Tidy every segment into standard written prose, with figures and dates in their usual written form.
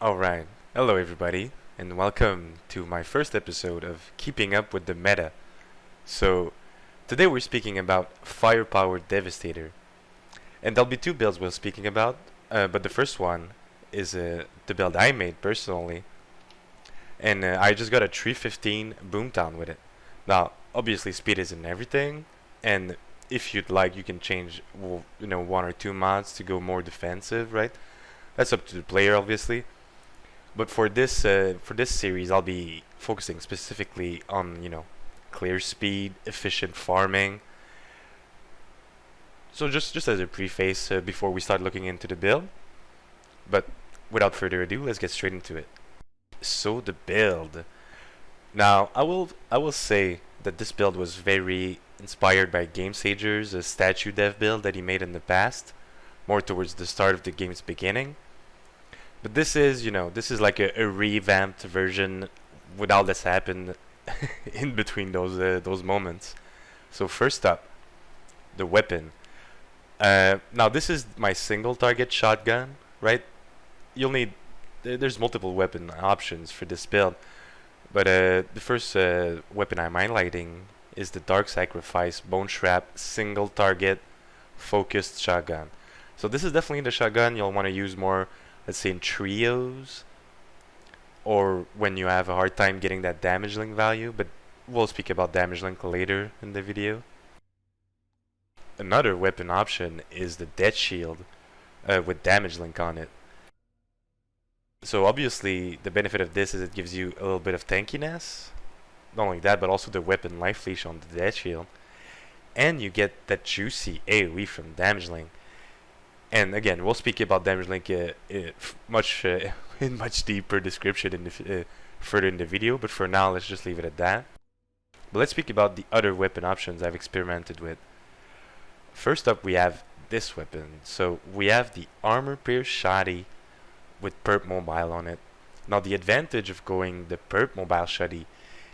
Alright, hello everybody, and welcome to my first episode of Keeping Up with the Meta. So, today we're speaking about Firepower Devastator, and there'll be two builds we're speaking about, but the first one is the build I made personally, and I just got a 315 Boomtown with it. Now, obviously, speed isn't everything, and if you'd like, you can change, one or two mods to go more defensive, right? That's up to the player, obviously. But for this series, I'll be focusing specifically on clear speed, efficient farming. So just as a preface before we start looking into the build. But without further ado, let's get straight into it. So the build. Now I will say that this build was very inspired by Game Sager's statue dev build that he made in the past, more towards the start of the game's beginning. But this is like a revamped version with all that's happened in between those moments. So first up, the weapon. Now this is my single target shotgun, right? You'll need there's multiple weapon options for this build, but the first weapon I'm highlighting is the Dark Sacrifice Bone Strap single target focused shotgun. So this is definitely the shotgun you'll want to use more, let's say in trios, or when you have a hard time getting that damage link value, but we'll speak about damage link later in the video. Another weapon option is the Death Shield with damage link on it. So obviously the benefit of this is it gives you a little bit of tankiness. Not only that, but also the weapon life leash on the Death Shield. And you get that juicy AoE from damage link. And again, we'll speak about damage link much in much deeper description further in the video. But for now, let's just leave it at that. But let's speak about the other weapon options I've experimented with. First up, we have this weapon. So we have the Armor Pierce Shoddy with Perp Mobile on it. Now the advantage of going the Perp Mobile Shoddy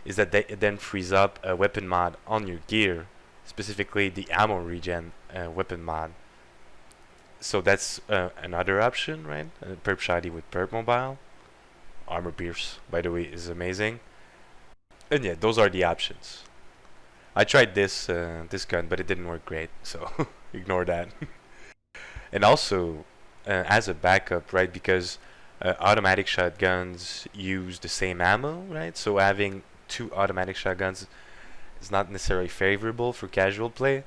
is that it then frees up a weapon mod on your gear, specifically the ammo regen weapon mod. So that's another option, right? Perp Shoddy with Perp Mobile. Armor Pierce, by the way, is amazing. And yeah, those are the options. I tried this gun, but it didn't work great, so ignore that. And also, as a backup, right? Because automatic shotguns use the same ammo, right? So having two automatic shotguns is not necessarily favorable for casual play,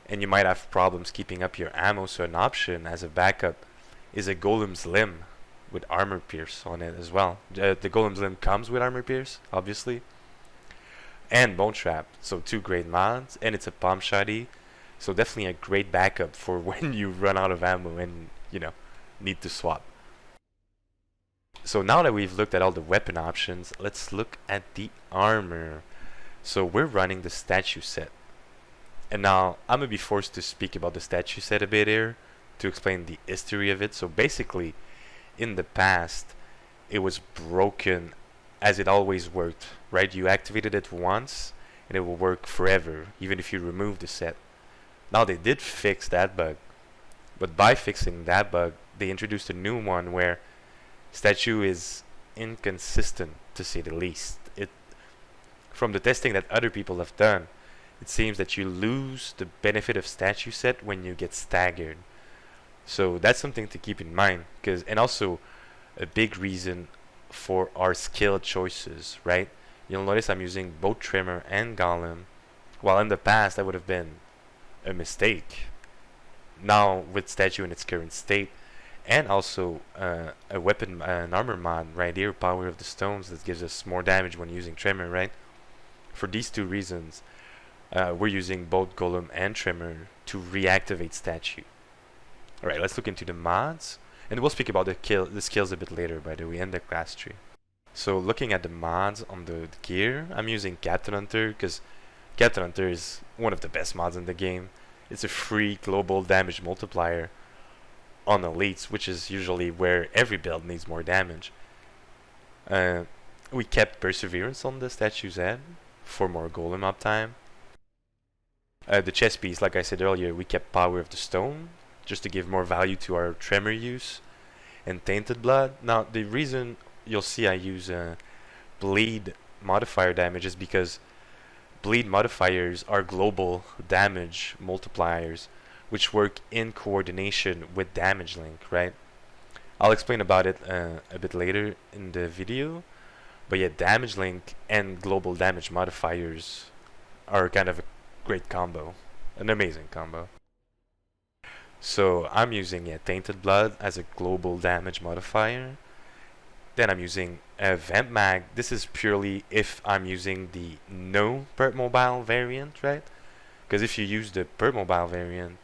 and you might have problems keeping up your ammo. So an option as a backup is a Golem's Limb with Armor Pierce on it as well. The Golem's Limb comes with Armor Pierce, obviously, and Bone Trap. So two great mods, and it's a palm shoddy. So definitely a great backup for when you run out of ammo and need to swap. So now that we've looked at all the weapon options, let's look at the armor. So we're running the statue set. And now I'm gonna be forced to speak about the statue set a bit here to explain the history of it. So basically, in the past, it was broken as it always worked, right? You activated it once and it will work forever, even if you remove the set. Now they did fix that bug, but by fixing that bug, they introduced a new one where statue is inconsistent, to say the least. From the testing that other people have done, it seems that you lose the benefit of statue set when you get staggered. So that's something to keep in mind, and also a big reason for our skill choices, right? You'll notice I'm using both Tremor and Golem, while in the past that would have been a mistake. Now with statue in its current state, and also a weapon, an armor mod right here, Power of the Stones, that gives us more damage when using Tremor, right? For these two reasons, we're using both Golem and Tremor to reactivate statue. Alright, let's look into the mods, and we'll speak about the skills a bit later, by the way, and the class tree. So looking at the mods on the gear, I'm using Captain Hunter because Captain Hunter is one of the best mods in the game. It's a free global damage multiplier on elites, which is usually where every build needs more damage. We kept Perseverance on the statue's head for more golem uptime. The chest piece, like I said earlier, we kept Power of the Stone just to give more value to our Tremor use. and Tainted Blood. Now, the reason you'll see I use bleed modifier damage is because bleed modifiers are global damage multipliers, which work in coordination with damage link, right? I'll explain about it a bit later in the video. But yeah, damage link and global damage modifiers are kind of a great combo, an amazing combo. So I'm using Tainted Blood as a global damage modifier. Then I'm using Vamp Mag. This is purely if I'm using the no perp mobile variant, right? Because if you use the perp mobile variant,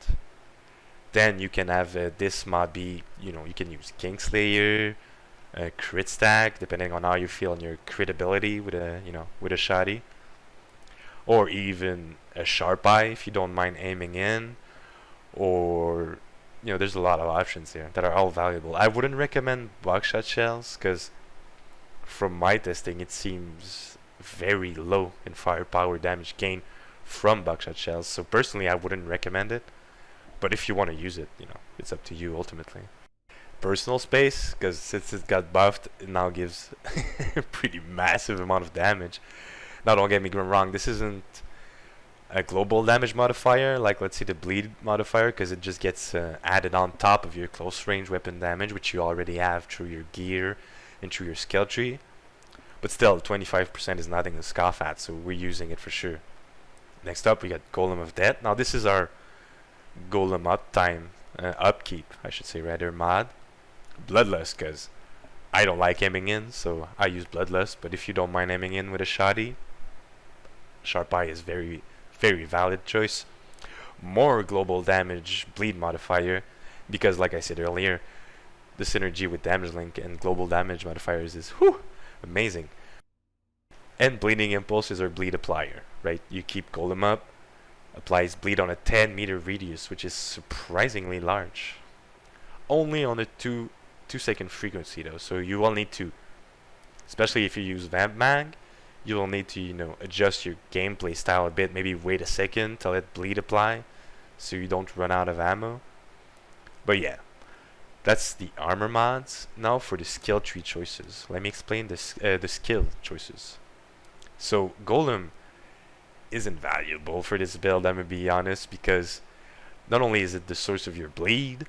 then you can have this mod be, you can use Kingslayer, crit stack, depending on how you feel on your crit ability with a shoddy, or even a sharp eye if you don't mind aiming in, or there's a lot of options here that are all valuable. I wouldn't recommend buckshot shells because from my testing it seems very low in firepower damage gain from buckshot shells, so personally I wouldn't recommend it, but if you want to use it, it's up to you ultimately. Personal space, because since it got buffed, it now gives a pretty massive amount of damage. Now don't get me wrong, this isn't a global damage modifier like let's say the bleed modifier, because it just gets added on top of your close range weapon damage, which you already have through your gear and through your skill tree. But still, 25% is nothing to scoff at, so we're using it for sure. Next up we got Golem of Death. Now this is our Golem upkeep, I should say rather, mod. Bloodlust, because I don't like aiming in, so I use Bloodlust. But if you don't mind aiming in with a shoddy, Sharp Eye is very, very valid choice. More global damage bleed modifier, because like I said earlier, the synergy with damage link and global damage modifiers is amazing. And bleeding impulses or bleed applier, right? You keep Golem up, applies bleed on a 10-meter radius, which is surprisingly large. Only on a 2-second frequency though, so you will need to, especially if you use Vamp Mag, you will need to adjust your gameplay style a bit, maybe wait a second to let bleed apply so you don't run out of ammo. But yeah, that's the armor mods. Now for the skill tree choices, let me explain the skill choices. So Golem isn't valuable for this build, I'm gonna be honest, because not only is it the source of your bleed,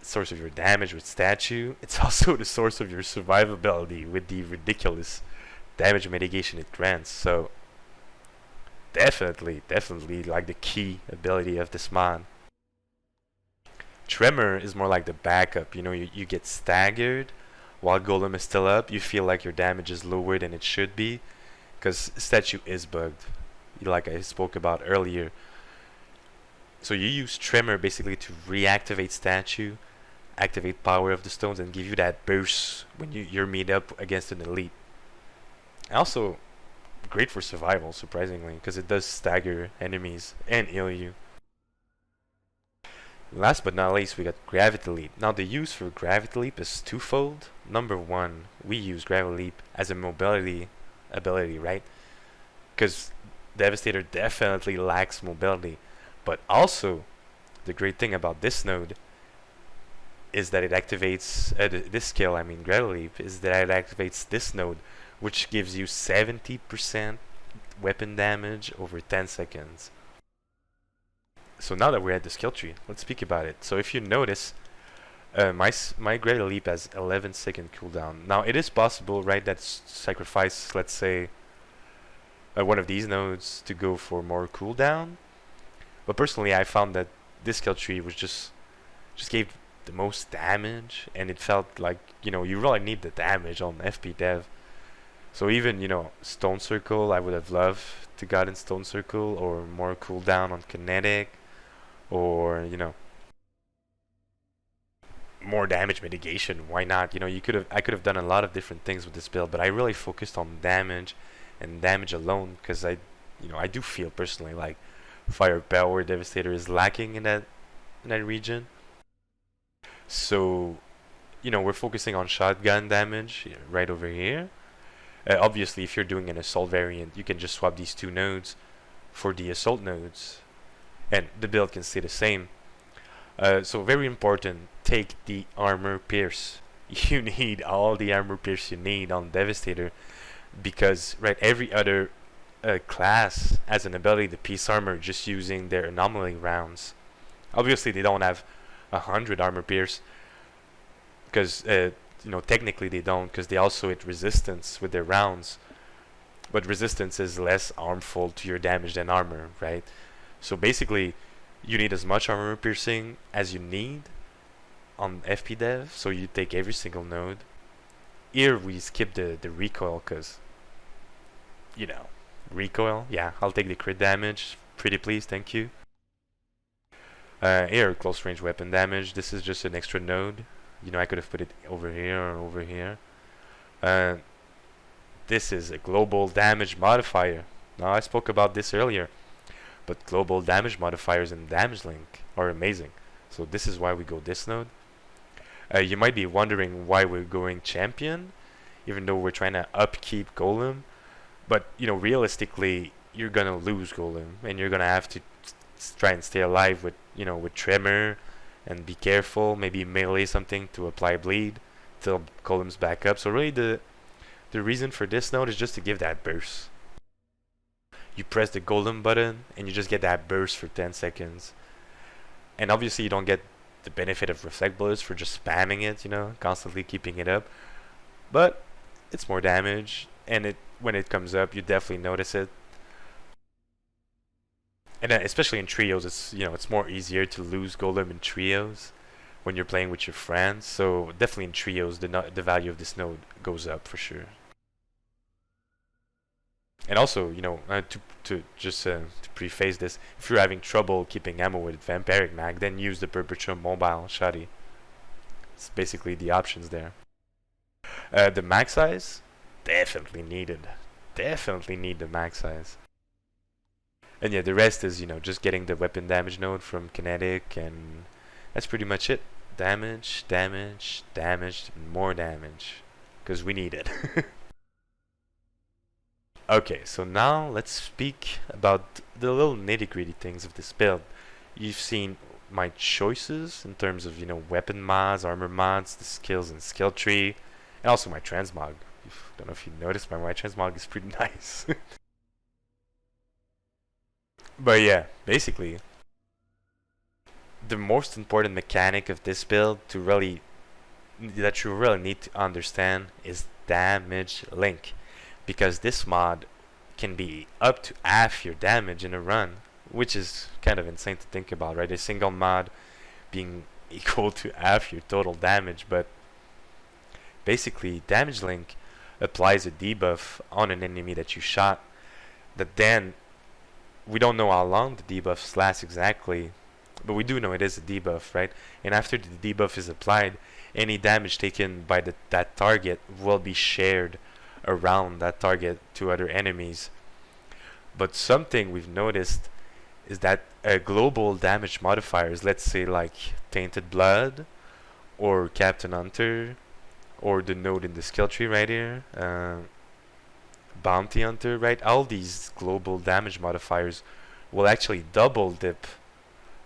source of your damage with statue, it's also the source of your survivability with the ridiculous damage mitigation it grants. So definitely like the key ability of this mod. Tremor is more like the backup. You get staggered while Golem is still up. You feel like your damage is lower than it should be because statue is bugged, like I spoke about earlier. So you use Tremor basically to reactivate statue, activate power of the stones, and give you that burst when you're meet up against an elite. Also, great for survival, surprisingly, because it does stagger enemies and heal you. Last but not least, we got Gravity Leap. Now the use for Gravity Leap is twofold. Number one, we use Gravity Leap as a mobility ability, right? Because Devastator definitely lacks mobility. But also, the great thing about this node is that it activates, this skill, Gravity Leap, is that it activates this node, which gives you 70% weapon damage over 10 seconds. So now that we're at the skill tree, let's speak about it. So if you notice, my Gravity Leap has 11-second cooldown. Now it is possible, right, that sacrifice, let's say, one of these nodes to go for more cooldown. But personally, I found that this skill tree was just gave the most damage, and it felt like you really need the damage on FP Dev. So even Stone Circle, I would have loved to gotten Stone Circle or more cooldown on Kinetic, or more damage mitigation. Why not? I could have done a lot of different things with this build, but I really focused on damage and damage alone because I do feel personally like Firepower Devastator is lacking in that region. So we're focusing on shotgun damage right over here. Obviously, if you're doing an assault variant, you can just swap these two nodes for the assault nodes, and the build can stay the same. So very important take the armor pierce. You need all the armor pierce you need on Devastator because right every other class has an ability to piece armor just using their anomaly rounds. Obviously, they don't have 100 armor pierce because technically they don't because they also hit resistance with their rounds. But resistance is less harmful to your damage than armor, right? So basically, you need as much armor piercing as you need on FP Dev. So you take every single node. Here we skip the recoil because, recoil. Yeah, I'll take the crit damage. Pretty please, thank you. Here, close range weapon damage. This is just an extra node. I could have put it over here or over here. This is a global damage modifier. Now, I spoke about this earlier, but global damage modifiers in Damage Link are amazing. So this is why we go this node. You might be wondering why we're going champion, even though we're trying to upkeep Golem. But, realistically, you're going to lose Golem, and you're going to have to try and stay alive with Tremor, and be careful, maybe melee something to apply bleed till Golem's back up. So really the reason for this node is just to give that burst. You press the Golem button and you just get that burst for 10 seconds. And obviously you don't get the benefit of reflect bullets for just spamming it, constantly keeping it up. But it's more damage, and when it comes up, you definitely notice it. And especially in trios, it's more easier to lose Golem in trios when you're playing with your friends. So definitely in trios, the value of this node goes up for sure. And also, to preface this, if you're having trouble keeping ammo with Vampiric Mag, then use the Perpetual Mobile Shoddy. It's basically the options there. The mag size, definitely needed. Definitely need the mag size. And yeah, the rest is, just getting the weapon damage node from Kinetic, and that's pretty much it. Damage, damage, damage, more damage. Because we need it. Okay, so now let's speak about the little nitty-gritty things of this build. You've seen my choices in terms of, weapon mods, armor mods, the skills and skill tree, and also my transmog. Don't know if you noticed, but my transmog is pretty nice. But yeah, basically, the most important mechanic of this build that you really need to understand is damage link. Because this mod can be up to half your damage in a run, which is kind of insane to think about, right? A single mod being equal to half your total damage, but basically damage link applies a debuff on an enemy that you shot that then we don't know how long the debuffs last exactly, but we do know it is a debuff, right? And after the debuff is applied, any damage taken by that target will be shared around that target to other enemies. But something we've noticed is that global damage modifiers, let's say like Tainted Blood or Captain Hunter or the node in the skill tree right here, Bounty Hunter, right? All these global damage modifiers will actually double dip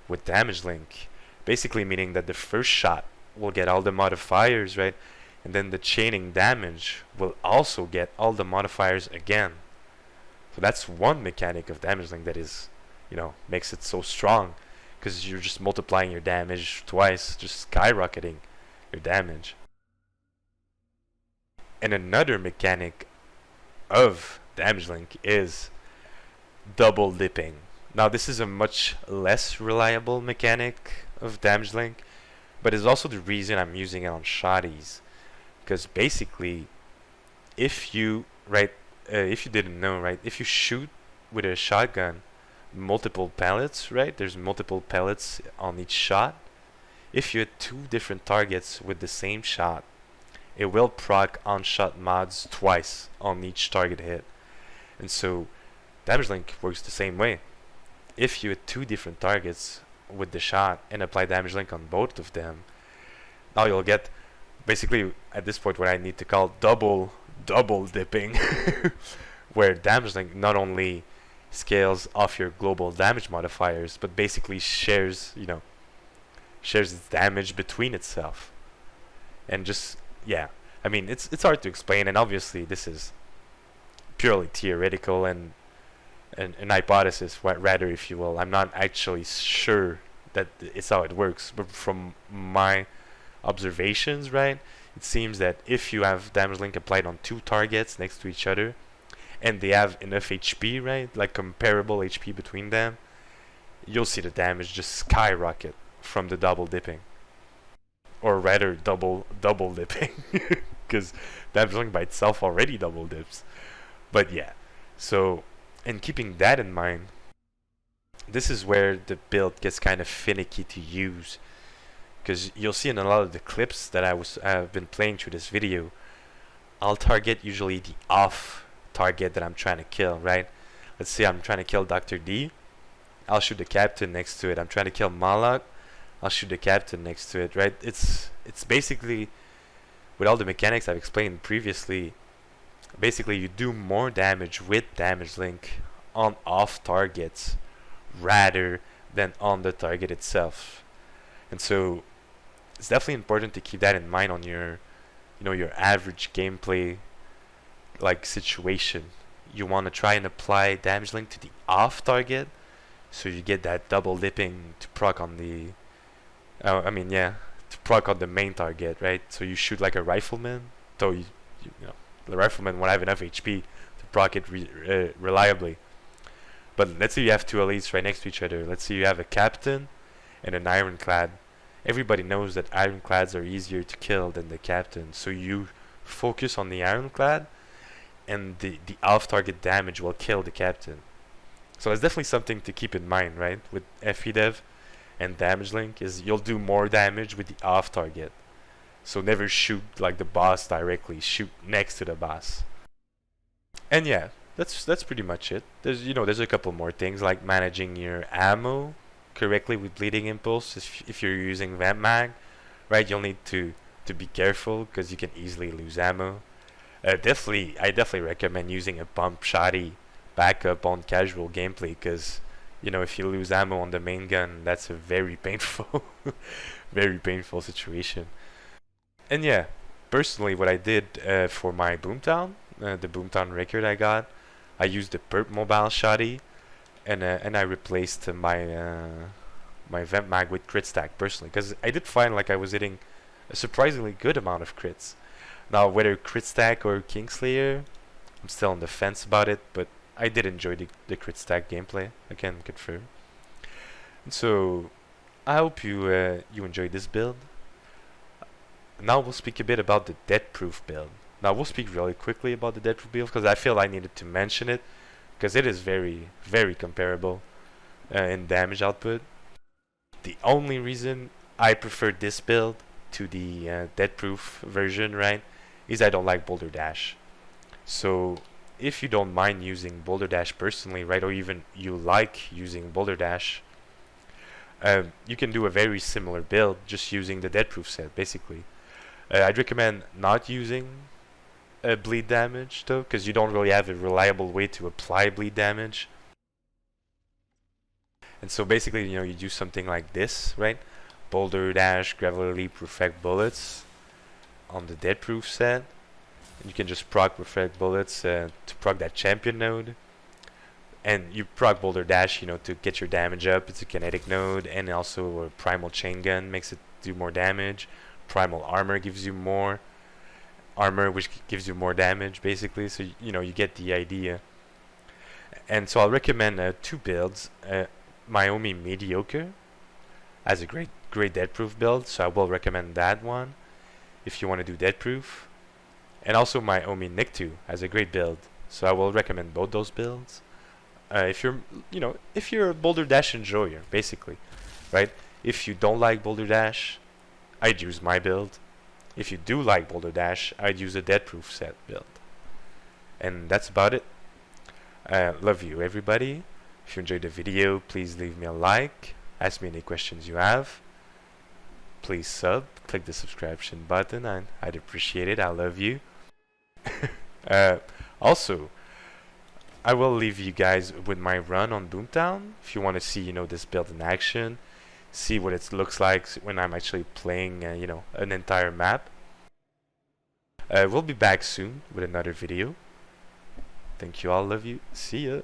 with damage link, basically meaning that the first shot will get all the modifiers, right? And then the chaining damage will also get all the modifiers again. So that's one mechanic of damage link that is, makes it so strong, because you're just multiplying your damage twice, just skyrocketing your damage. And another mechanic of damage link is double dipping. Now this is a much less reliable mechanic of damage link, but it's also the reason I'm using it on shotties. Because basically, if you didn't know, right, if you shoot with a shotgun multiple pellets, right, there's multiple pellets on each shot. If you hit two different targets with the same shot, it will proc on-shot mods twice on each target hit. And so, damage link works the same way. If you hit two different targets with the shot and apply damage link on both of them, now you'll get basically at this point what I need to call double dipping, where damage link not only scales off your global damage modifiers, but basically shares shares its damage between itself. And just, yeah, I mean, it's hard to explain, and obviously this is purely theoretical and an hypothesis, rather, if you will. I'm not actually sure that it's how it works, but from my observations, right, it seems that if you have damage link applied on two targets next to each other, and they have enough HP, right, like comparable HP between them, you'll see the damage just skyrocket from the double dipping, or rather double dipping, because damage link by itself already double dips. But yeah, so, and keeping that in mind, this is where the build gets kind of finicky to use, because you'll see in a lot of the clips that I've been playing through this video, I'll target usually the off target that I'm trying to kill, right? Let's say I'm trying to kill Dr. D, I'll shoot the captain next to it. I'm trying to kill Malak, I'll shoot the captain next to it, right? It's basically, with all the mechanics I've explained previously, basically you do more damage with damage link on off targets rather than on the target itself. And so it's definitely important to keep that in mind on your, your average gameplay like situation. You want to try and apply damage link to the off target, so you get that double dipping to proc on the to proc on the main target, right? So you shoot like a rifleman, so the rifleman won't have enough HP to proc it reliably. But let's say you have two elites right next to each other. Let's say you have a captain and an ironclad. Everybody knows that ironclads are easier to kill than the captain, so you focus on the ironclad, and the off-target damage will kill the captain. So that's definitely something to keep in mind, right? With FEDEV and damage link, is you'll do more damage with the off-target. So never shoot like the boss directly. Shoot next to the boss. And yeah, that's pretty much it. There's a couple more things like managing your ammo correctly with bleeding impulse. If you're using vamp mag, right, you'll need to be careful because you can easily lose ammo. I definitely recommend using a pump shoddy backup on casual gameplay, because if you lose ammo on the main gun, that's a very painful very painful situation. And yeah, personally what I did for my Boomtown, the Boomtown record I used the perp mobile shoddy, and I replaced my vent mag with crit stack personally, because I did find like I was hitting a surprisingly good amount of crits. Now whether crit stack or Kingslayer, I'm still on the fence about it, but I did enjoy the crit stack gameplay, I can confirm. And so I hope you enjoyed this build. Now we'll speak a bit about the death-proof build. Now we'll speak really quickly about the death-proof build, because I feel I needed to mention it, because it is very, very comparable in damage output. The only reason I prefer this build to the death-proof version, right, is I don't like Boulder Dash. So if you don't mind using Boulder Dash personally, right, or even you like using Boulder Dash, you can do a very similar build just using the death-proof set, basically. I'd recommend not using bleed damage though, because you don't really have a reliable way to apply bleed damage. And so basically, you do something like this, right? Boulder Dash, Graveler Leap, Reflect Bullets on the death-proof set. And you can just proc Reflect Bullets to proc that champion node. And you proc Boulder Dash, to get your damage up. It's a kinetic node, and also a Primal Chain Gun makes it do more damage. Primal Armor gives you more armor, which gives you more damage, basically. So you get the idea. And so I'll recommend two builds. Myomi Mediocre as a great death-proof build, so I will recommend that one if you want to do death-proof. And also Myomi Nictu as a great build, so I will recommend both those builds. If you're a Boulder Dash enjoyer, basically, right? If you don't like Boulder Dash, I'd use my build. If you do like Boulder Dash, I'd use a death-proof set build. And that's about it. Love you, everybody. If you enjoyed the video, please leave me a like. Ask me any questions you have. Please click the subscription button, and I'd appreciate it. I love you. Also, I will leave you guys with my run on Boomtown. If you want to see, this build in action, see what it looks like when I'm actually playing, an entire map. We'll be back soon with another video. Thank you all, love you, see ya.